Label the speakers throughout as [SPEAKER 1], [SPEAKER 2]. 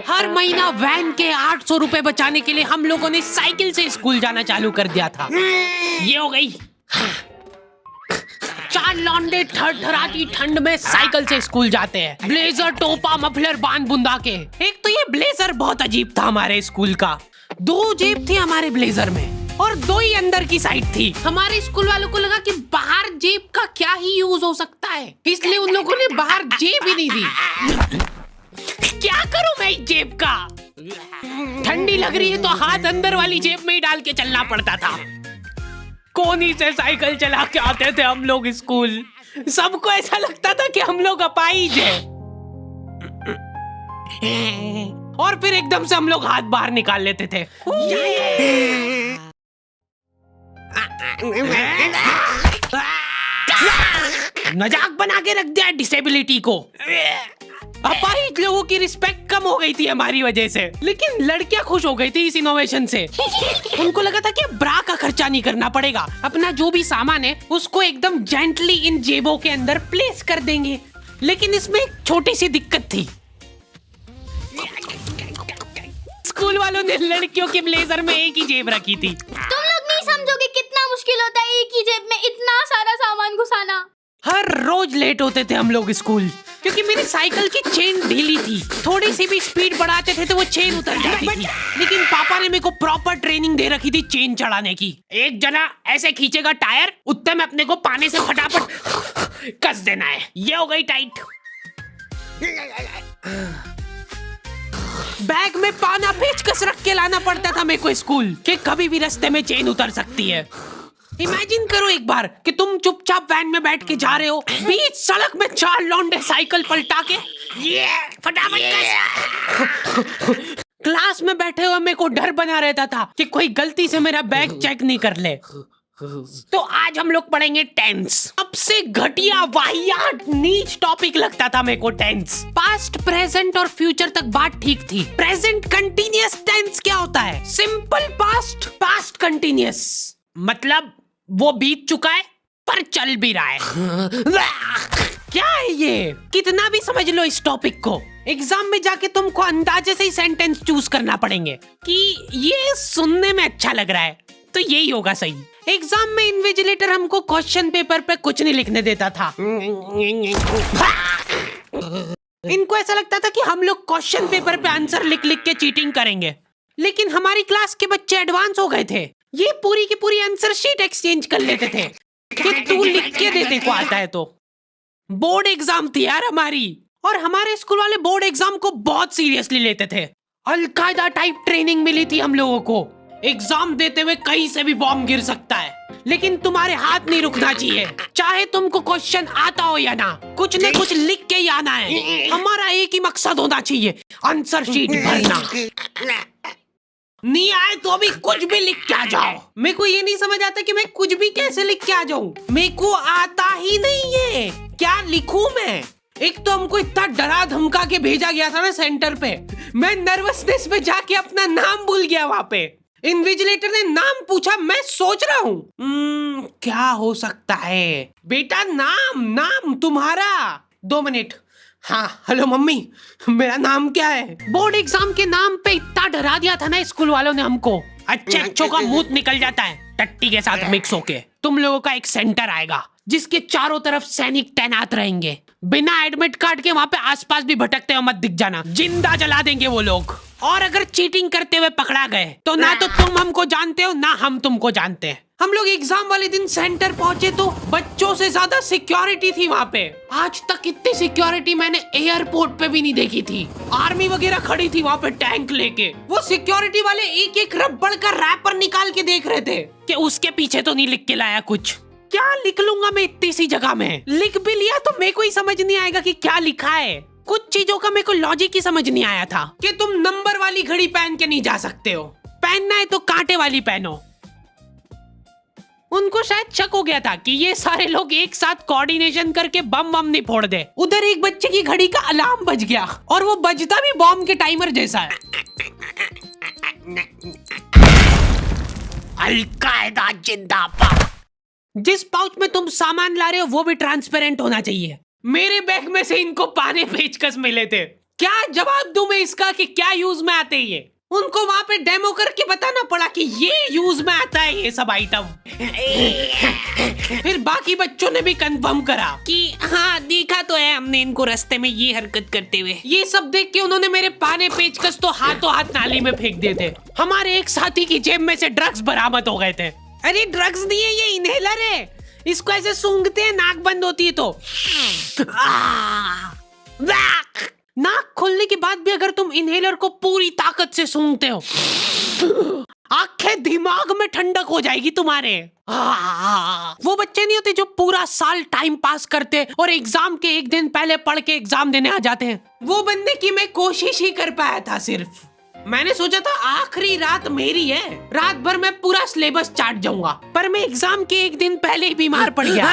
[SPEAKER 1] हर महीना वैन के 800 रुपए बचाने के लिए हम लोगों ने साइकिल से स्कूल जाना चालू कर दिया था। ये हो गई। 4 लौंडे थरथराती ठंड में साइकिल से स्कूल जाते हैं, ब्लेजर, टोपा, मफलर बांध बुंदा के। एक तो ये ब्लेजर बहुत अजीब था हमारे स्कूल का। 2 जेब थी हमारे ब्लेजर में और 2 ही अंदर की साइड थी। हमारे स्कूल वालों को लगा कि बाहर जेब का क्या ही यूज हो सकता है, इसलिए उन लोगों ने बाहर जेब ही नहीं दी। क्या करूं मैं इस जेब का? ठंडी लग रही है तो हाथ अंदर वाली जेब में ही डाल के चलना पड़ता था। कोनी से साइकिल चला के आते थे हम लोग स्कूल। सबको ऐसा लगता था कि हम लोग अपाहिज हैं। और फिर एकदम से हम लोग हाथ बाहर निकाल लेते थे। मजाक बना के रख दिया डिसेबिलिटी को। अपाहिज लोगों की रिस्पेक्ट कम हो गई थी हमारी वजह से, लेकिन लड़कियां खुश हो गई थी इस इनोवेशन से। उनको लगा था कि ब्रा का खर्चा नहीं करना पड़ेगा, अपना जो भी सामान है उसको एकदम जेंटली इन जेबों के अंदर प्लेस कर देंगे। लेकिन इसमें एक छोटी सी दिक्कत थी। स्कूल वालों ने लड़कियों के ब्लेजर में एक ही जेब रखी थी।
[SPEAKER 2] तुम लोग नहीं समझोगे कितना मुश्किल होता है एक ही जेब में इतना सारा सामान घुसाना।
[SPEAKER 1] हर रोज लेट होते थे हम लोग स्कूल, क्योंकि मेरी साइकिल की चेन ढीली थी। थोड़ी सी भी स्पीड बढ़ाते थे तो वो चेन उतर जाती थी। लेकिन पापा ने मेरे को प्रॉपर ट्रेनिंग दे रखी थी चेन चढ़ाने की। एक जना ऐसे खींचेगा टायर, उतने में अपने को पानी से फटाफट कस देना है। ये हो गई टाइट। बैग में पाना पेचकस रख के लाना पड़ता था मेरे को स्कूल, कि कभी भी रास्ते में चेन उतर सकती है। इमेजिन करो एक बार कि तुम चुपचाप वैन में बैठ के जा रहे हो, बीच सड़क में 4 लौंडे साइकिल पलटा के ये फटाफट क्लास में बैठे हुए मेरे को डर बना रहता था कि कोई गलती से मेरा बैग चेक नहीं कर ले। तो आज हम लोग पढ़ेंगे टेंस। सबसे घटिया, वाहियात, नीच टॉपिक लगता था मेरे को टेंस। पास्ट, प्रेजेंट और फ्यूचर तक बात ठीक थी। प्रेजेंट कंटिन्यूअस टेंस क्या होता है? सिंपल पास्ट, पास्ट कंटिन्यूअस, मतलब वो बीत चुका है पर चल भी रहा है। क्या है ये? कितना भी समझ लो इस टॉपिक को, एग्जाम में जाके तुमको अंदाजे से ही सेंटेंस चूज करना पड़ेंगे कि ये सुनने में अच्छा लग रहा है तो यही होगा सही। एग्जाम में इन्विजिलेटर हमको क्वेश्चन पेपर पे कुछ नहीं लिखने देता था। इनको ऐसा लगता था कि हम लोग क्वेश्चन पेपर पे आंसर लिख लिख के चीटिंग करेंगे। लेकिन हमारी क्लास के बच्चे एडवांस हो गए थे, ये पूरी की पूरी आंसर शीट एक्सचेंज कर लेते थे कि तू लिख के दे, को आता है तो। बोर्ड एग्जाम थी यार हमारी, और हमारे स्कूल वाले बोर्ड एग्जाम को बहुत सीरियसली लेते थे। अलकायदा टाइप ट्रेनिंग मिली थी हम लोगों को। एग्जाम देते हुए कहीं से भी बॉम्ब गिर सकता है, लेकिन तुम्हारे हाथ नहीं रुकना चाहिए, चाहे तुमको क्वेश्चन आता हो या ना, कुछ न कुछ लिख के ही आना है। हमारा एक ही मकसद होना चाहिए, आंसर शीट भरना। नहीं आए तो अभी कुछ भी लिख के आ जाओ। मेरे को ये नहीं समझ आता कि मैं कुछ भी कैसे लिख के आ जाऊं, मेरे को आता ही नहीं है, क्या लिखूं मैं? एक तो हमको इतना डरा धमका के भेजा गया था ना सेंटर पे, मैं नर्वसनेस में जाके अपना नाम भूल गया वहां पे। इन्विजिलेटर ने नाम पूछा, मैं सोच रहा हूँ क्या हो सकता है। बेटा नाम तुम्हारा। 2 मिनट। हाँ हेलो मम्मी, मेरा नाम क्या है? बोर्ड एग्जाम के नाम पे इतना डरा दिया था ना स्कूल वालों ने हमको, अच्छों का मुंह निकल जाता है टट्टी के साथ मिक्स होके। तुम लोगों का एक सेंटर आएगा जिसके चारों तरफ सैनिक तैनात रहेंगे। बिना एडमिट कार्ड के वहाँ पे आसपास भी भटकते हुए मत दिख जाना, जिंदा जला देंगे वो लोग। और अगर चीटिंग करते हुए पकड़ा गए तो ना तो तुम हमको जानते हो ना हम तुमको जानते हैं। हम लोग एग्जाम वाले दिन सेंटर पहुंचे तो बच्चों से ज्यादा सिक्योरिटी थी वहाँ पे। आज तक इतनी सिक्योरिटी मैंने एयरपोर्ट पे भी नहीं देखी थी। आर्मी वगैरह खड़ी थी वहाँ पे टैंक लेके। वो सिक्योरिटी वाले एक एक रबड़ का रैपर निकाल के देख रहे थे कि उसके पीछे तो नहीं लिख के लाया कुछ। क्या लिख लूंगा मैं इतनी सी जगह में? लिख भी लिया तो मेरे को ही समझ नहीं आएगा कि क्या लिखा है। कुछ चीजों का मेरे को लॉजिक ही समझ नहीं आया था कि तुम नंबर वाली घड़ी पहन के नहीं जा सकते हो, पहनना है तो कांटे वाली पहनो। उनको शायद शक हो गया था कि ये सारे लोग एक साथ कोऑर्डिनेशन करके बम नहीं फोड़ दे। उधर एक बच्चे की घड़ी का अलार्म बज गया और वो बजता भी बॉम्ब के टाइमर जैसा है। अलकायदा जिंदाबाद। जिस पाउच में तुम सामान ला रहे हो वो भी ट्रांसपेरेंट होना चाहिए। मेरे बैग में से इनको पाने पेचकस मिले थे, क्या जवाब दूं मैं इसका कि क्या यूज में आते हैं ये? उनको वहाँ पे डेमो करके बताना पड़ा कि ये यूज में आता है ये सब आइटम। फिर बाकी बच्चों ने भी कंफर्म करा कि हाँ देखा तो है हमने इनको रास्ते में ये हरकत करते हुए। ये सब देख के उन्होंने मेरे पाने पेचकस तो हाथों हाथ नाली में फेंक दिए थे। हमारे एक साथी की जेब में से ड्रग्स बरामद हो गए थे। अरे ड्रग्स नहीं है, ये इनहेलर है। इसको ऐसे सूंघते हैं, नाक बंद होती है तो नाक खोलने के बाद भी अगर तुम इनहेलर को पूरी ताकत से सूंघते हो, आंखें दिमाग में ठंडक हो जाएगी तुम्हारे। वो बच्चे नहीं होते जो पूरा साल टाइम पास करते और एग्जाम के एक दिन पहले पढ़ के एग्जाम देने आ जाते हैं। वो बनने की मैं कोशिश ही कर पाया था। सिर्फ मैंने सोचा था आखिरी रात मेरी है, रात भर मैं पूरा सिलेबस चाट जाऊंगा, पर मैं एग्जाम के एक दिन पहले ही बीमार पड़ गया।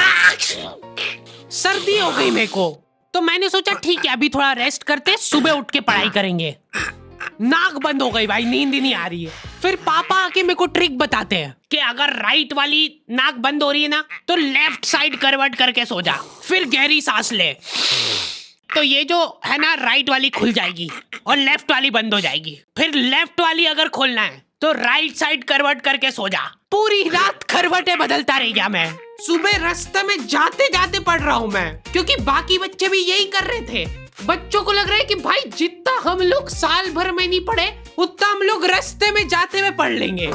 [SPEAKER 1] सर्दी हो गई मेरे को, तो मैंने सोचा ठीक है अभी थोड़ा रेस्ट करते, सुबह उठ के पढ़ाई करेंगे। नाक बंद हो गई भाई, नींद ही नहीं आ रही है। फिर पापा आके मेरे को ट्रिक बताते हैं कि अगर राइट वाली नाक बंद हो रही है ना तो लेफ्ट साइड करवट करके सो जा, फिर गहरी सांस ले, तो ये जो है ना राइट वाली खुल जाएगी और लेफ्ट वाली बंद हो जाएगी। फिर लेफ्ट वाली अगर खोलना है तो राइट साइड करवट करके सो जा। पूरी रात करवटें बदलता रह गया मैं। सुबह रास्ते में जाते जाते पढ़ रहा हूँ मैं, क्योंकि बाकी बच्चे भी यही कर रहे थे। बच्चों को लग रहा है कि भाई जितना हम लोग साल भर में नहीं पढ़े उतना हम लोग रास्ते में जाते हुए पढ़ लेंगे।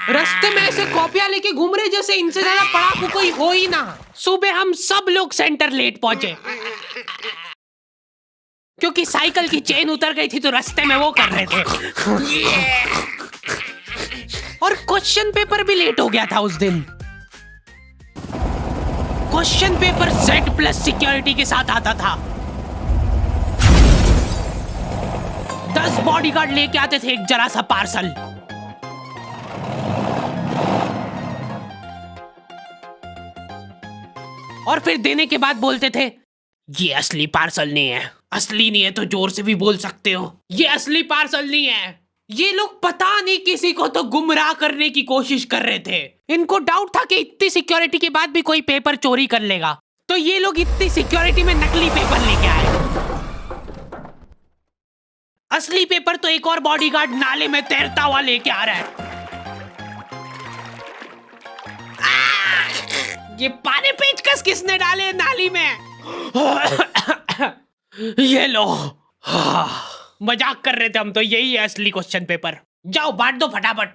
[SPEAKER 1] रास्ते में ऐसे कॉपियां लेके घूम रहे जैसे इनसे ज्यादा पढ़ाकू कोई हो ही ना। सुबह हम सब लोग सेंटर लेट पहुंचे क्योंकि साइकिल की चेन उतर गई थी, तो रास्ते में वो कर रहे थे। और क्वेश्चन पेपर भी लेट हो गया था उस दिन। क्वेश्चन पेपर Z+ सिक्योरिटी के साथ आता था। 10 बॉडीगार्ड लेके आते थे एक जरा सा पार्सल। और फिर देने के बाद बोलते थे ये असली पार्सल नहीं है। असली नहीं है तो जोर से भी बोल सकते हो, ये असली पार्सल नहीं है। ये लोग पता नहीं किसी को तो गुमराह करने की कोशिश कर रहे थे। इनको डाउट था कि इतनी सिक्योरिटी के बाद भी कोई पेपर चोरी कर लेगा, तो ये लोग इतनी सिक्योरिटी में नकली पेपर लेके आए। असली पेपर तो एक और बॉडीगार्ड नाले में तैरता हुआ लेके आ रहा है। ये पाने पेचकस किसने डाले नाली में? ये लो। मजाक कर रहे थे हम तो, यही है असली क्वेश्चन पेपर। जाओ बांट दो फटाफट।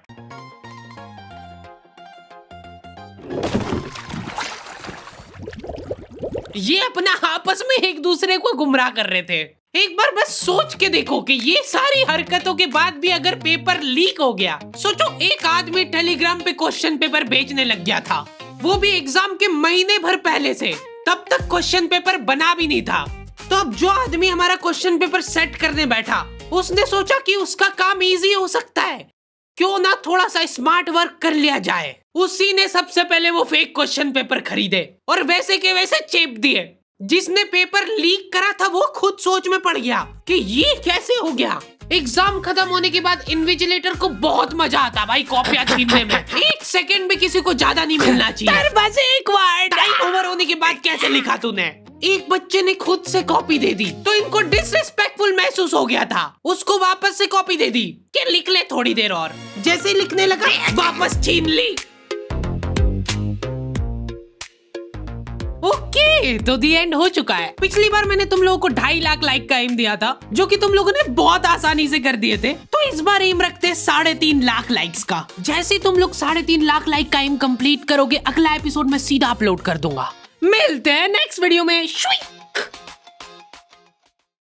[SPEAKER 1] ये अपना आपस में एक दूसरे को गुमराह कर रहे थे। एक बार बस सोच के देखो कि ये सारी हरकतों के बाद भी अगर पेपर लीक हो गया, सोचो एक आदमी टेलीग्राम पे क्वेश्चन पेपर बेचने लग गया था, वो भी एग्जाम के महीने भर पहले से, तब तक क्वेश्चन पेपर बना भी नहीं था। तो अब जो आदमी हमारा क्वेश्चन पेपर सेट करने बैठा, उसने सोचा कि उसका काम इजी हो सकता है, क्यों ना थोड़ा सा स्मार्ट वर्क कर लिया जाए। उसी ने सबसे पहले वो फेक क्वेश्चन पेपर खरीदे और वैसे के वैसे चेप दिए। जिसने पेपर लीक करा था वो खुद सोच में पड़ गया कि ये कैसे हो गया। एग्जाम खत्म होने के बाद इन्विजिलेटर को बहुत मजा आता भाई कॉपियां छीनने में। एक सेकंड भी किसी को ज्यादा नहीं मिलना चाहिए। बस एक बार टाइम ओवर होने के बाद कैसे लिखा तूने? एक बच्चे ने खुद से कॉपी दे दी तो इनको डिसरिस्पेक्टफुल महसूस हो गया था। उसको वापस से कॉपी दे दी कि लिख ले थोड़ी देर और। जैसे ही लिखने लगा वापस छीन ली। ओके, तो दी एंड हो चुका है। पिछली बार मैंने तुम लोगों को 2.5 लाख लाइक का एम दिया था, जो कि तुम लोगों ने बहुत आसानी से कर दिए थे। तो इस बार एम रखते हैं 3.5 लाख लाइक्स का। जैसे ही तुम लोग 3.5 लाख लाइक का एम कंप्लीट करोगे, अगला एपिसोड में सीधा अपलोड कर दूंगा। मिलते हैं नेक्स्ट वीडियो में।